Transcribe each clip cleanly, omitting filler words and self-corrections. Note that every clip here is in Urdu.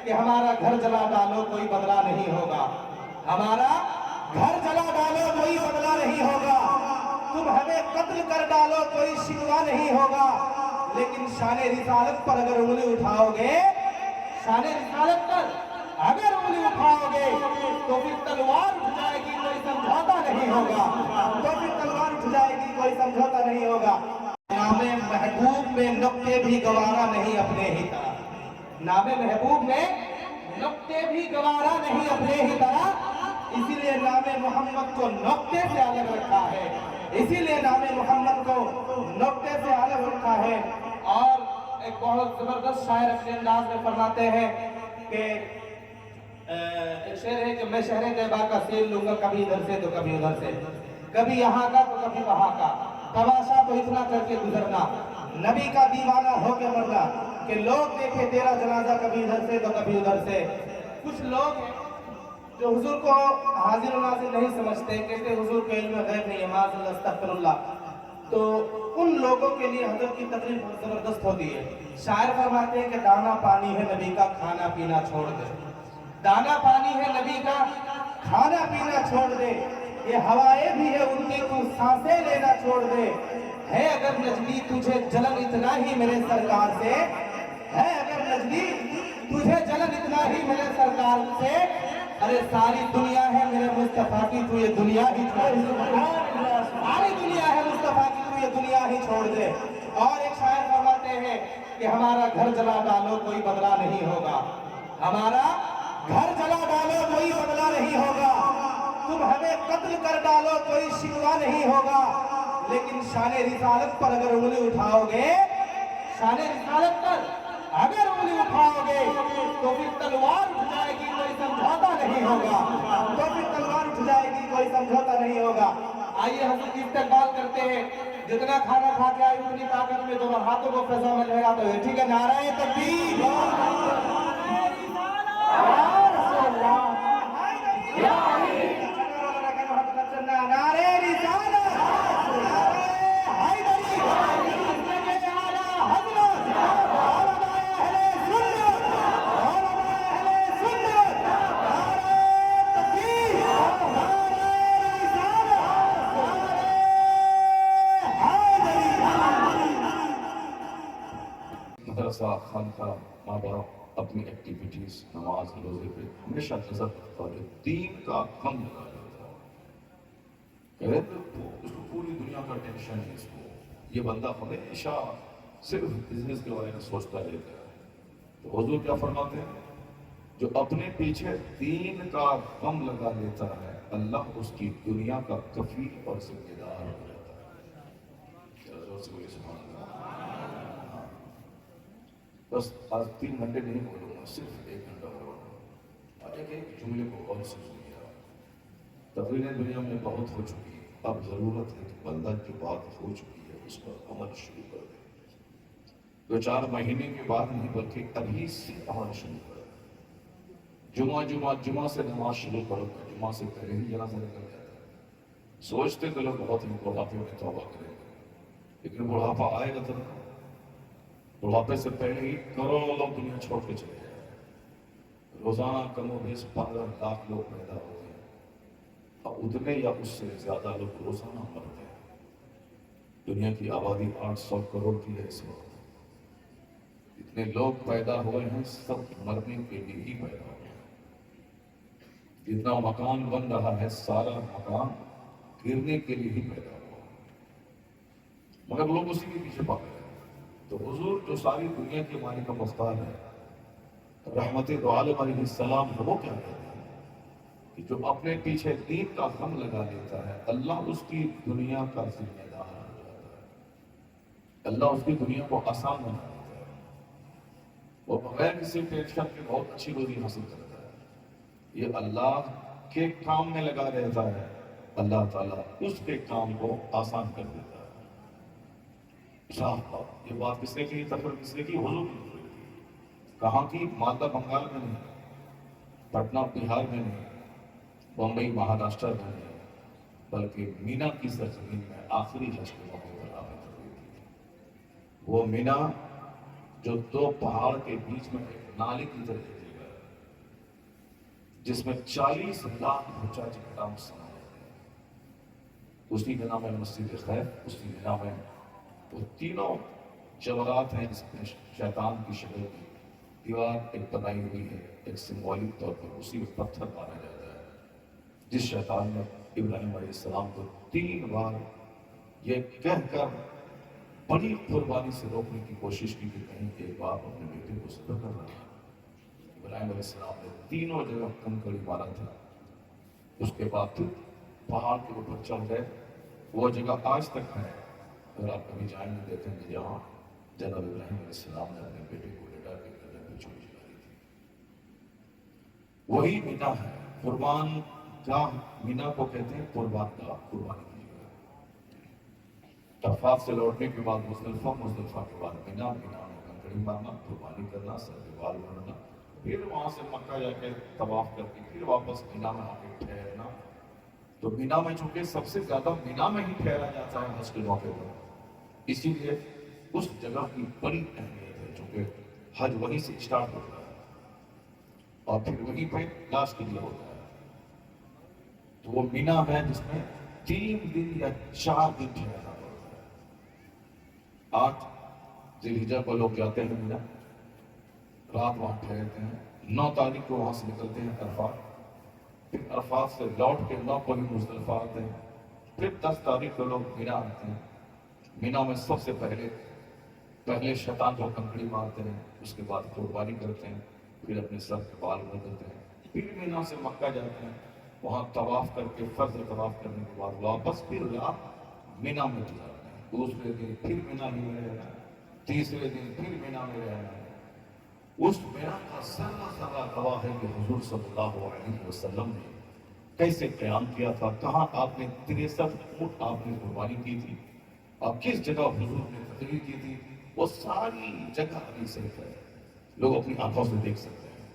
کہ ہمارا گھر جلا ڈالو کوئی بدلہ نہیں ہوگا، ہمارا گھر جلا ڈالو کوئی بدلہ نہیں ہوگا، تم ہمیں قتل کر ڈالو کوئی شکوہ نہیں ہوگا، لیکن شان رسالت پر اگر انگلی اٹھاؤ گے، شان رسالت پر اگر انگلی اٹھاؤ گے تو پھر تلوار اٹھ جائے گی، کوئی سمجھوتا نہیں ہوگا، تو پھر تلوار اٹھ جائے گی، کوئی سمجھوتا نہیں ہوگا۔ نام محبوب میں نقطے بھی گوارا نہیں اپنے ہی طرح، نام محبوب میں نقطے بھی گوارا نہیں اپنے ہی طرح، اسی لیے نام محمد کو نقطے سے الگ رکھا ہے، اسی لیے نام محمد کو نقطے سے الگ رکھا ہے۔ اور ایک بہت زبردست شاعر اپنے انداز میں فرماتے ہیں کہ ایک شعر ہے کہ میں شہر طیبہ کا سیر لوں گا کبھی ادھر سے تو کبھی ادھر سے، کبھی یہاں کا تو کبھی وہاں کا، تماشا تو اتنا کر کے گزرنا، نبی کا دیوانہ ہو کے مرنا، کہ لوگ دیکھے تیرا جنازہ کبھی ادھر سے تو کبھی ادھر سے۔ کچھ لوگ ہیں جو حضور کو حاضر و ناظر نہیں سمجھتے، کہتے حضور کے علم غیب نہیں ہے، معاذ اللہ استغفر اللہ، تو ان لوگوں کے لیے حضرت کی تقریر بہت زبردست ہوتی ہے۔ شاعر فرماتے ہیں کہ دانا پانی ہے نبی کا کھانا پینا چھوڑ دے، دانا پانی ہے نبی کا کھانا پینا چھوڑ دے، یہ ہوائیں بھی ہے ان کی تو سانسیں لینا چھوڑ دے، ہے اگر نجلی تجھے جلن اتنا ہی میرے سرکار سے، ہے اگر نجلی تجھے جلن اتنا ہی میرے سرکار سے، ارے ساری دنیا ہے میرے مصطفیٰ کی تو یہ دنیا ہی چھوڑ دے، ساری دنیا ہے مصطفیٰ کی تو یہ دنیا ہی چھوڑ دے۔ اور ایک شاعر فرماتے ہیں کہ ہمارا گھر جلا ڈالو کوئی بدلہ نہیں ہوگا، ہمارا گھر جلا ڈالو کوئی بدلہ نہیں ہوگا، تم ہمیں قتل کر ڈالو کوئی شکوہ نہیں ہوگا، لیکن شان رسالت پر اگر انگلی اٹھاؤ گے، شان رسالت پر اگر انگلی اٹھاؤ گے تو پھر تلوار اٹھ جائے گی، کوئی سمجھوتا نہیں ہوگا، تو پھر تلوار اٹھ جائے گی، کوئی سمجھوتا نہیں ہوگا۔ آئیے حضرت کی استقبال کرتے ہیں، جتنا کھانا کھا کے آئے اتنی طاقت میں دونوں ہاتھوں کو فضا میں لہراتے ہوئے، ٹھیک ہے، نعرہ تکبیر، نعرہ رسالت، نعرہ حیدری، مسجد اعلیٰ حضرت، علماء اہل سنت، علماء اہل سنت، نعرہ تکبیر، نعرہ رسالت، نعرہ حیدری۔ مدرسہ خانقاہ ماں باپ اپنی ایکٹیویٹیز نماز روزے پہ ہمیشہ نظر رکھتا ہے، دین کا غم لگا لیتا ہے، اس کو پوری دنیا کا ٹینشن ہے، اس کو یہ بندہ ہمیشہ صرف بزنس کے بارے میں سوچتا رہتا ہے۔ تو حضور کیا فرماتے ہیں؟ جو اپنے پیچھے دین کا غم لگا لیتا ہے اللہ اس کی دنیا کا کفیل اور ذمہ دار ہو جاتا ہے۔ کیا زور سے بولیے سبحان اللہ۔ بس آج 3 گھنٹے نہیں بولوں گا، صرف 1 گھنٹہ بولوں گا۔ آج ایک جملے کو غور سے سنیے۔ تقریریں دنیا میں بہت ہو چکی ہے، اب ضرورت ہے کہ بندہ جو بات ہو چکی ہے اس پر عمل شروع کر دے۔ 2-4 مہینے کے بعد نہیں بلکہ ابھی سے عمل شروع کر دے۔ جمعہ سے نماز شروع کرو، جمعہ سے پہلے ہی جنازہ نکل جاتا ہے۔ سوچتے تو لوگ بہت ہیں بڑھاپے میں توبہ کریں گے، لیکن بڑھاپا آئے گا تو بڑھاپے سے پہلے ہی کروڑوں لوگ دنیا چھوڑ کے چلے جائیں گے۔ روزانہ کم و بیش 15 لاکھ لوگ پیدا ہوتے ہیں، اور اتنے یا اس سے زیادہ لوگ روزانہ مرتے ہیں۔ دنیا کی آبادی 800 کروڑ کی ہے اس وقت۔ اتنے لوگ پیدا ہوئے ہیں، سب مرنے کے لیے ہی پیدا ہوئے ہیں۔ جتنا مکان بن رہا ہے سارا مکان گرنے کے لیے ہی پیدا ہوا، مگر لوگ اسی کے پیچھے بھاگ رہے ہیں۔ تو حضور جو ساری دنیا کے مالک کا مختار ہے، رحمت دو عالم علیہ السلام، وہ کیا کہتے ہیں کہ جو اپنے پیچھے دین کا غم لگا لیتا ہے اللہ اس کی دنیا کا ذمہ دار ہو جاتا ہے، اللہ اس کی دنیا کو آسان بنا دیتا ہے، وہ بغیر کسی ٹینشن کے بہت اچھی روزی حاصل کرتا ہے۔ یہ اللہ کے کام میں لگا رہتا ہے، اللہ تعالیٰ اس کے کام کو آسان کر دیتا ہے۔ صاف بات، یہ بات کس نے کی؟ تقریر کس نے کی؟ حضور کی۔ کہاں کی؟ مالدہ بنگال میں نہیں، پٹنہ بہار میں نہیں، بمبئی مہاراشٹر میں نہیں، بلکہ مینا کی سرزمین میں آخری حج کے موقع پر آپ نے تقریر کی۔ وہ مینا جو 2 پہاڑ کے بیچ میں ایک نالے کی طرح ہے، جس میں 40 لاکھ حجاج کرام سمائے گئے. اسی کا نام ہے مسجد خیف. اسی کا نام ہے وہ تینوں جواہرات ہیں جس میں شیطان کی شکل کی دیوار ایک بنائی ہوئی ہے. ایک سمبولک طور پر اسی میں پتھر مارا جاتا ہے. جس شیطان نے ابراہیم علیہ السلام کو 3 بار یہ کہہ کر بڑی قربانی سے روکنے کی کوشش کی کہ کہیں ایک باپ اپنے بیٹے کو ذبح کر رہا ہے. ابراہیم علیہ السلام نے تینوں جگہ کنکڑی مارا تھا. اس کے بعد پھر پہاڑ کے اوپر چڑھ گئے. وہ جگہ آج تک ہے. اگر آپ کبھی جائیں گے دیکھیں گے جہاں جناب ابراہیم علیہ السلام نے اپنے بیٹے کو لٹا کے گلے میں چوٹ ڈالی تھی. وہی مینا ہے. قربان گاہ مینا کو کہتے ہیں قربان گاہ. قربانی کی جگہ. عرفات سے لوٹنے کے بعد مزدلفہ, مزدلفہ کے بعد مینا, مینا میں کنکڑی مارنا, قربانی کرنا, سر پہ بال بننا, پھر وہاں سے مکہ جا کے طواف کر کے پھر واپس مینا میں آ کے ٹھہرنا. تو مینا میں چونکہ سب سے زیادہ مینا میں ہی ٹھہرا جاتا ہے حج کے موقع پر, اسی لیے اس جگہ کی بڑی اہمیت ہے. چونکہ حج وہیں سے اسٹارٹ ہوتا ہے اور پھر وہیں پہ لاسٹ کے لیے ہوتا ہے. تو وہ مینا ہے جس میں 3 دن یا 4 دن ٹھہرنا پڑتا ہے. 8 ذی الحجہ کو لوگ جاتے ہیں مینا, رات وہاں ٹھہرتے ہیں. 9 تاریخ کو وہاں سے نکلتے ہیں عرفات. پھر عرفات سے لوٹ کے 9 کو ہی مزدلفہ آتے ہیں. پھر 10 تاریخ کو لوگ مینا آتے ہیں. مینا میں سب سے پہلے شیطان کو کنکڑی مارتے ہیں. اس کے بعد قربانی کرتے ہیں. پھر اپنے سر کے بال بدلتے ہیں. پھر مینا سے مکہ جاتے ہیں. وہاں طواف کر کے فرض طواف کرنے کے بعد واپس پھر رات مینا میں گزارتے ہیں. دوسرے دن پھر مینا ہی میں رہنا ہے. تیسرے دن پھر مینا میں رہنا ہے. اس مینا کا ذرہ گواہ ہے کہ حضور صلی اللہ علیہ وسلم نے کیسے قیام کیا تھا, کہاں آپ نے 63 اونٹ آپ نے قربانی کی تھی, اور کس جگہ حضور نے تقریر کی تھی. وہ ساری جگہ ابھی صرف ہے, لوگ اپنی آنکھوں سے دیکھ سکتے ہیں.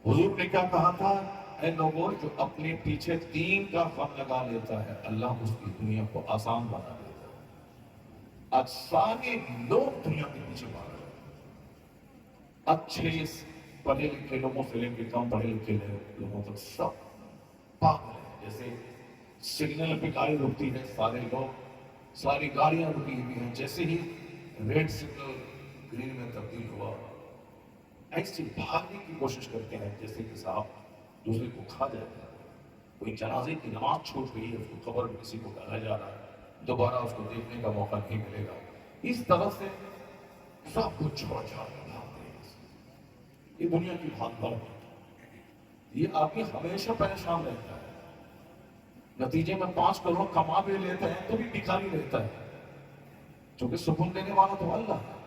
حضور نے کیا کہا تھا, اے لوگوں جو اپنے پیچھے دین کا غم لگا لیتا ہے اللہ اس کی دنیا کو آسان بنا دیتا ہے. آج سارے لوگ دنیا کے پیچھے بھاگ رہے ہیں. اچھے پڑھے لکھے لوگوں سے لے کے کم پڑھے لکھے لوگوں تک سب پاگل ہیں. جیسے سگنل پہ گاڑی رکتی ہے, سارے لوگ, ساری گاڑیاں رکی ہوئی ہیں. جیسے ہی ریڈ سگنل گرین میں تبدیل ہوا, ایسی بھاگنے کی کوشش کرتے ہیں جیسے کہ صاحب دوسرے کو کھا جائے گا. کوئی جنازے کی نماز چھوٹ گئی ہے, اس کو قبر میں کسی کو ڈالا جا رہا ہے, دوبارہ اس کو دیکھنے کا موقع نہیں ملے گا. اس طرح سے سب کچھ چھوڑ چھاڑ کر بھاگتے ہیں. یہ دنیا کی بھاگ دوڑ ہے. یہ آدمی ہمیشہ پریشان رہتا ہے. نتیجے میں 5 کروڑ کما بھی لیتا ہے تو بھی بھکاری رہتا ہے. کیونکہ سکون دینے والا تو اللہ ہے,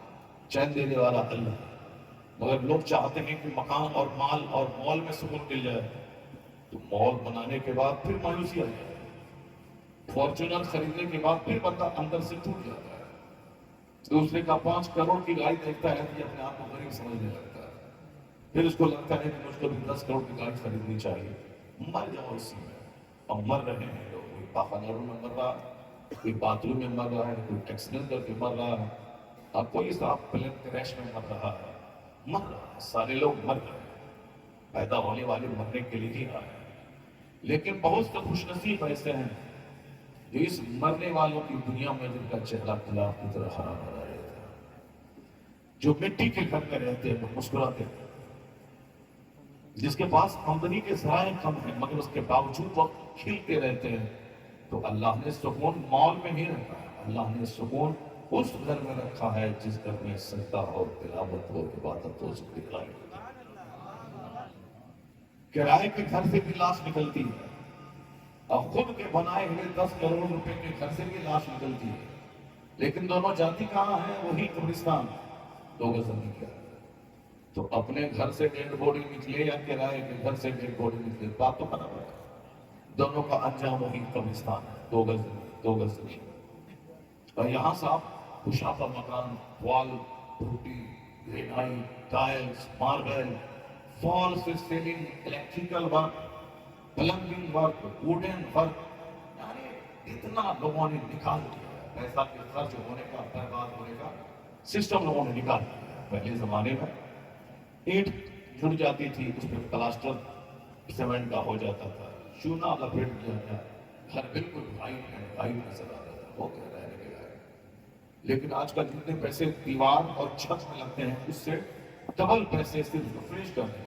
چین دینے والا اللہ ہے. مگر لوگ چاہتے ہیں کہ مکان اور مال اور مال میں سکون مل جائے, تو مال بنانے کے بعد پھر مایوسی آ جائے. فارچونر خریدنے کے بعد پھر بندہ اندر سے ٹوٹ جاتا ہے. دوسرے کا 5 کروڑ کی گاڑی دیکھتا ہے کہ اپنے آپ کو غریب سمجھنے لگتا ہے. پھر اس کو لگتا ہے کہ مجھ کو بھی 10 کروڑ کی گاڑی خریدنی چاہیے. مر جاؤ اسی میں. اور مر رہے ہیں لوگ. کوئی پاخانوں میں مر رہا ہے, کوئی باتھ روم میں مر رہا ہے, کوئی ایکسیڈنٹ کر کے مر رہا ہے, اور کوئی صاحب پلین کریش میں مر رہا ہے. مر رہا ہے, سارے لوگ مر رہے ہیں. پیدا ہونے والے مرنے کے لیے ہی آئے ہیں. لیکن بہت سے خوش نصیب ایسے ہیں جو اس مرنے والوں کی دنیا میں جن کا چہرہ گلاب کی طرح ہرا بھرا رہتا ہے, جو مٹی کے گھر میں رہتے ہیں, وہ مسکراتے ہیں, جس کے پاس آمدنی کے ذرائع کم ہیں مگر اس کے باوجود وہ کھلتے رہتے ہیں. تو اللہ نے سکون مال میں ہی رکھا ہے. اللہ نے سکون اس گھر میں رکھا ہے جس گھر میں سجدہ ہو, تلاوت ہو, عبادت ہو, ذکر الہی ہو. کرائے کے گھر سے بھی لاش نکلتی ہے, اور خود کے بنائے ہوئے 10 کروڑ روپے کے گھر سے بھی لاش نکلتی ہے. لیکن دونوں جاتی کہاں ہیں؟ وہی قبرستان, 2 گز زمین کا. تو اپنے گھر سے ڈیڈ باڈی نکلے یا کرائے کے گھر سے ڈیڈ باڈی نکلے, بات تو برابر ہے. دونوں کا انجام وہی قبرستان ہے, 2 گز زمین, 2 گز زمین. اور یہاں صاحب خوشابہ مکان, wall putty, granite, tiles, marble, false سے ceiling, electrical work, plumbing work, wooden work, یعنی اتنا لوگوں نے نکال دیا ہے. پیسہ کے خرچ ہونے کا, برباد ہونے کا سسٹم لوگوں نے نکال دیا ہے. پہلے زمانے میں اینٹ چھٹ جاتی تھی اس پہ پلاسٹر سیمنٹ کا ہو جاتا تھا، چونا لپیٹ دیا گیا، گھر بالکل وائٹ اینڈ وائٹ نظر آتا تھا، ہو گیا رہنے کے لائق۔ لیکن آج کل جتنے پیسے دیوار اور چھت میں لگتے ہیں اس سے ڈبل پیسے صرف فنش کرنے